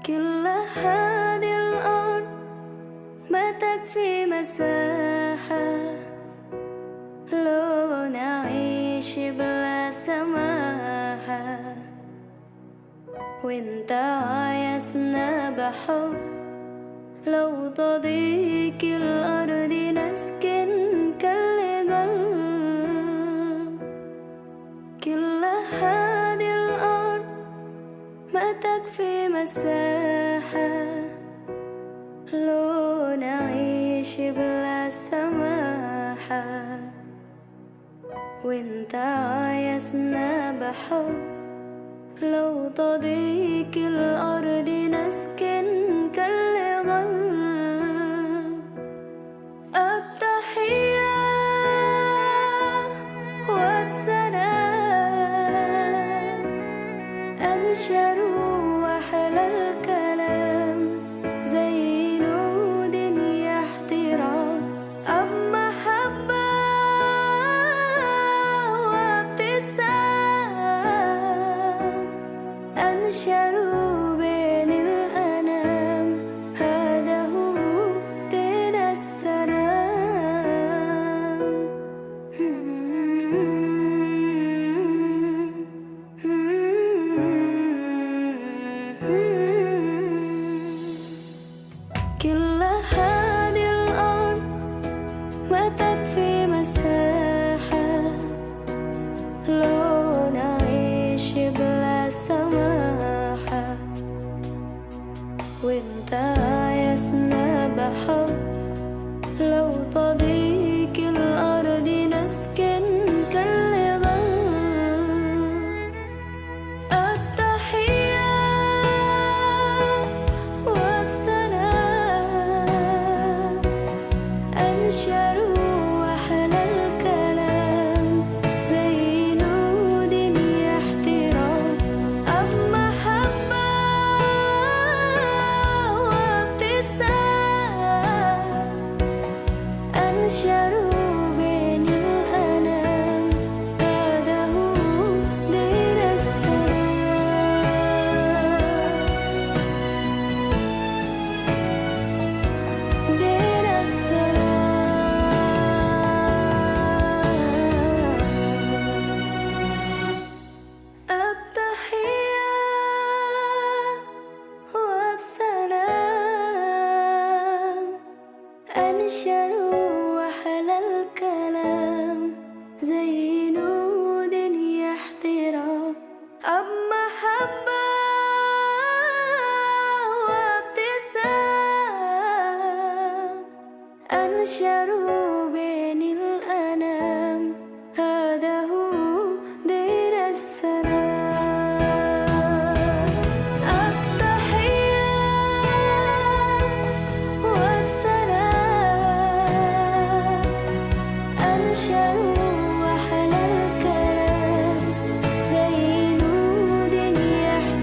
كل هذه الأرض ما تكفي مساحة لو نعيش بلا سماحة، وانت عايزنا بحب لو تضيق الأرض نسكن كالقلب. كل هذه الأرض ما تكفي مساحة لو نعيش بلا سماحة، وانت عايزنا بحب لو تضيق الأرض نسكن كالغل. التحية وبسلام أنشر وحل الكلام زي نود يحترام، أب محبة وابتسام أنشروا بين الأنام، هذا هو دين السلام. كل هذه الأرض ما تكفي مساحة لو نعيش بلا سماحة، وانت عايزنا بحب لو تضيق الأرض نسكن كالغل. التحية وبسلام أنشروا وحل الكلام زي نود يحترام، أب محبة وابتسام أنشروا بين الأنام، هذا هو دين السلام. دين السلام. التحية وبسلام أنشروا وحل الكلام زي نود يحترام، أب محبة وابتسام أنشروا بين الأنام، هذا هو دين السلام. التحية وبسلام أنشروا وحل الكلام زي نود يحترام،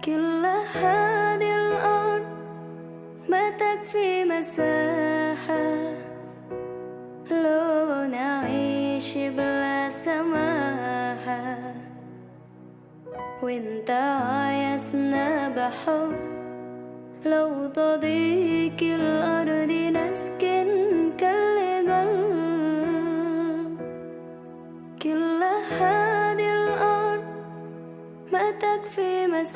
كل هذه الأرض ما تكفي مساحة لو نعيش بلا سماحة، وانت عايزنا بحب لو تضيق الأرض نسكن كل قلب. كل هذه الأرض ما تكفي مساحة